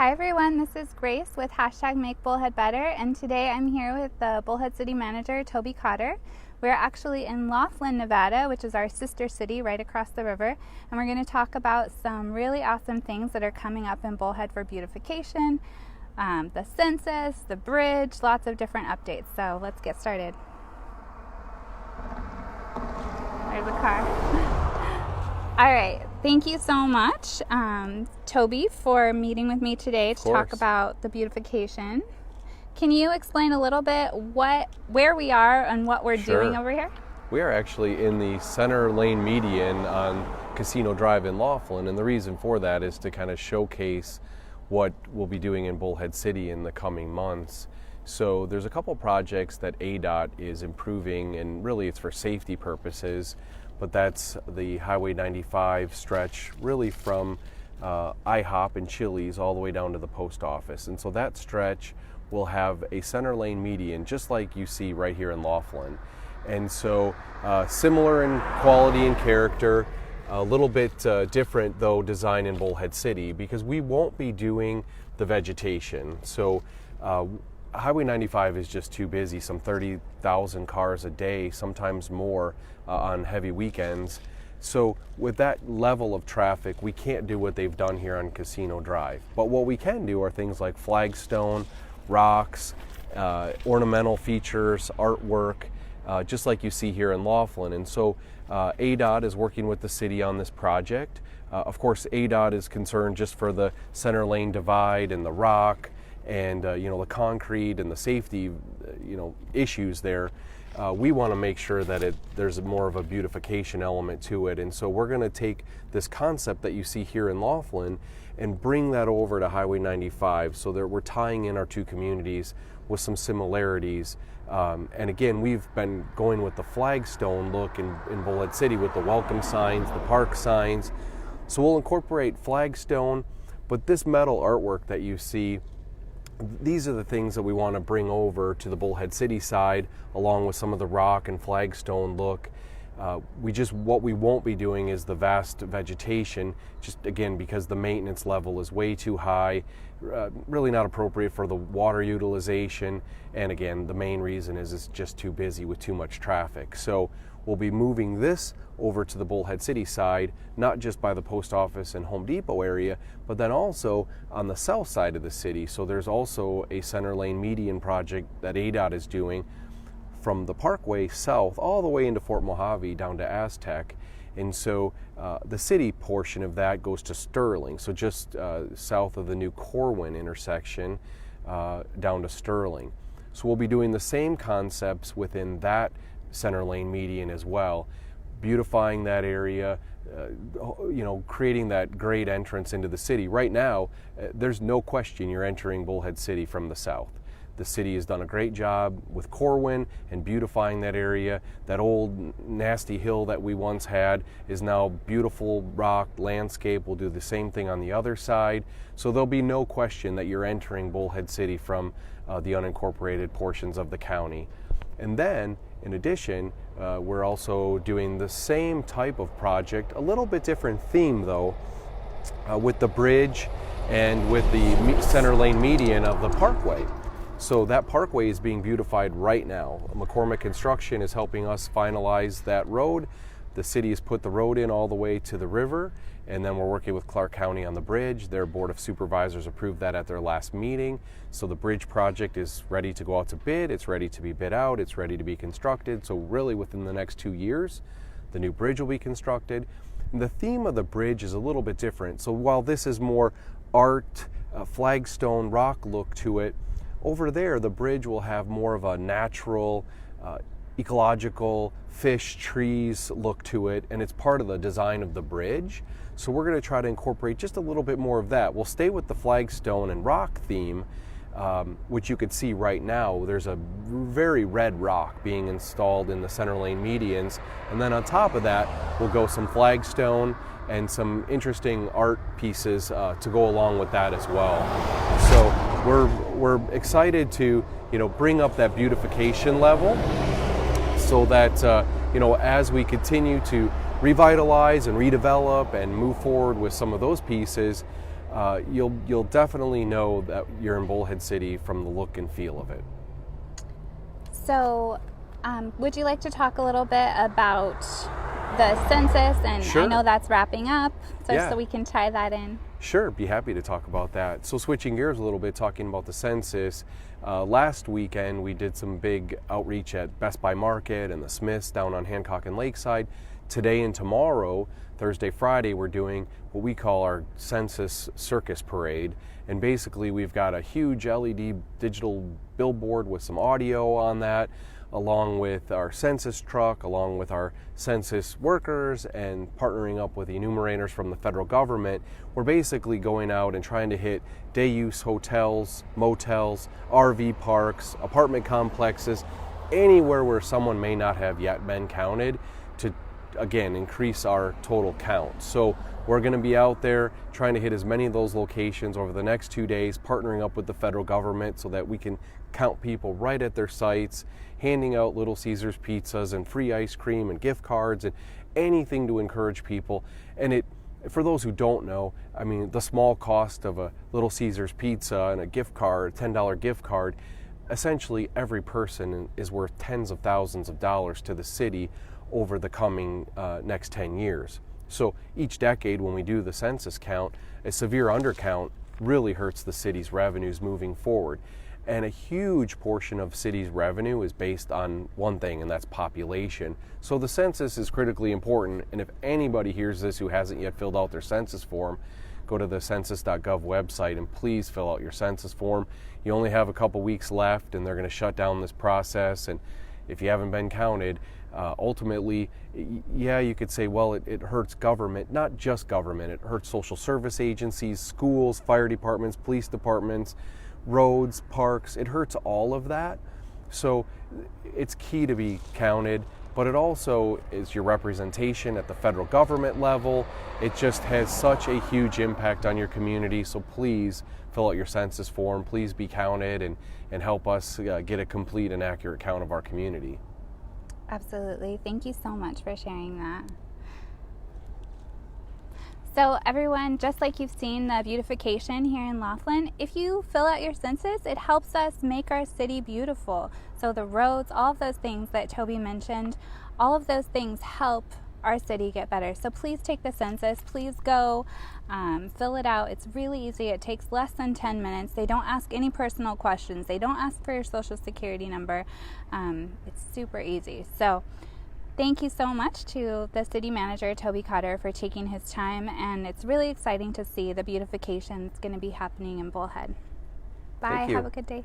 Hi everyone, this is Grace with hashtag Make Bullhead Better, and today I'm here with the Bullhead City manager, Toby Cotter. We're actually in Laughlin, Nevada, which is our sister city right across the river, and we're going to talk about some really awesome things that are coming up in Bullhead for beautification, the census, the bridge, lots of different updates. So let's get started. There's a car. All right, thank you so much, Toby, for meeting with me today to talk about the beautification. Can you explain a little bit where we are and what we're doing over here? We are actually in the center lane median on Casino Drive in Laughlin, and the reason for that is to kind of showcase what we'll be doing in Bullhead City in the coming months. So there's a couple projects that ADOT is improving, and really it's for safety purposes. But that's the Highway 95 stretch, really from IHOP and Chili's all the way down to the post office. And so that stretch will have a center lane median, just like you see right here in Laughlin. And so similar in quality and character, a little bit different though design in Bullhead City, because we won't be doing the vegetation. So Highway 95 is just too busy, some 30,000 cars a day, sometimes more on heavy weekends. So with that level of traffic, we can't do what they've done here on Casino Drive. But what we can do are things like flagstone, rocks, ornamental features, artwork, just like you see here in Laughlin. And so ADOT is working with the city on this project. Of course, ADOT is concerned just for the center lane divide and the rock, and the concrete and the safety issues there. We want to make sure that there's more of a beautification element to it, and so we're going to take this concept that you see here in Laughlin and bring that over to Highway 95, so that we're tying in our two communities with some similarities. And again, we've been going with the flagstone look in Bullhead City with the welcome signs, the park signs. So we'll incorporate flagstone, but this metal artwork that you see, these are the things that we want to bring over to the Bullhead City side, along with some of the rock and flagstone look. What we won't be doing is the vast vegetation, just again because the maintenance level is way too high, really not appropriate for the water utilization, and again the main reason is it's just too busy with too much traffic. So we'll be moving this over to the Bullhead City side, not just by the post office and Home Depot area, but then also on the south side of the city. So there's also a center lane median project that ADOT is doing from the Parkway south all the way into Fort Mojave down to Aztec. And so the city portion of that goes to Sterling, so just south of the new Corwin intersection down to Sterling. So we'll be doing the same concepts within that center lane median as well, beautifying that area, creating that great entrance into the city. Right now, there's no question you're entering Bullhead City from the south. The city has done a great job with Corwin and beautifying that area. That old nasty hill that we once had is now beautiful rock landscape. We'll do the same thing on the other side. So there'll be no question that you're entering Bullhead City from the unincorporated portions of the county. And then, in addition, we're also doing the same type of project, a little bit different theme though, with the bridge and with the center lane median of the Parkway. So that Parkway is being beautified right now. McCormick Construction is helping us finalize that road. The city has put the road in all the way to the river, and then we're working with Clark County on the bridge. Their Board of Supervisors approved that at their last meeting. So the bridge project is ready to go out to bid. It's ready to be bid out. It's ready to be constructed. So really within the next 2 years, the new bridge will be constructed. And the theme of the bridge is a little bit different. So while this is more art, flagstone, rock look to it, over there the bridge will have more of a natural, ecological, fish, trees look to it, and it's part of the design of the bridge. So we're going to try to incorporate just a little bit more of that. We'll stay with the flagstone and rock theme, which you could see right now. There's a very red rock being installed in the center lane medians, and then on top of that we'll go some flagstone and some interesting art pieces to go along with that as well. So we're excited to bring up that beautification level, so that as we continue to revitalize and redevelop and move forward with some of those pieces, you'll definitely know that you're in Bullhead City from the look and feel of it. So, would you like to talk a little bit about the census? And Sure. I know that's wrapping up, Yeah. so we can tie that in. Sure, be happy to talk about that. So switching gears a little bit, talking about the census, last weekend we did some big outreach at Best Buy Market and the Smiths down on Hancock and Lakeside. Today and tomorrow, Thursday, Friday, we're doing what we call our Census Circus Parade. And basically we've got a huge LED digital billboard with some audio on that, along with our census truck, along with our census workers, and partnering up with enumerators from the federal government. We're basically going out and trying to hit day use hotels, motels, RV parks, apartment complexes, anywhere where someone may not have yet been counted, to again increase our total count. So we're going to be out there trying to hit as many of those locations over the next 2 days, partnering up with the federal government so that we can count people right at their sites, handing out Little Caesars pizzas and free ice cream and gift cards and anything to encourage people. And for those who don't know, I mean, the small cost of a Little Caesars pizza and a gift card, $10 gift card, essentially every person is worth tens of thousands of dollars to the city over the coming next 10 years. So each decade when we do the census count, a severe undercount really hurts the city's revenues moving forward. And a huge portion of city's revenue is based on one thing, and that's population. So the census is critically important, and if anybody hears this who hasn't yet filled out their census form, go to the census.gov website and please fill out your census form. You only have a couple weeks left, and they're going to shut down this process, and if you haven't been counted, ultimately, yeah, you could say, well, it hurts government. Not just government. It hurts social service agencies, schools, fire departments, police departments, roads, parks. It hurts all of that. So it's key to be counted, but it also is your representation at the federal government level. It just has such a huge impact on your community. So please fill out your census form. Please be counted and help us get a complete and accurate count of our community. Absolutely. Thank you so much for sharing that. So everyone, just like you've seen the beautification here in Laughlin, if you fill out your census, it helps us make our city beautiful. So the roads, all of those things that Toby mentioned, all of those things help our city get better. So please take the census. Please go fill it out. It's really easy. It takes less than 10 minutes. They don't ask any personal questions. They don't ask for your social security number. It's super easy. So thank you so much to the city manager, Toby Cotter, for taking his time. And it's really exciting to see the beautification that's going to be happening in Bullhead. Bye. Thank you. Have a good day.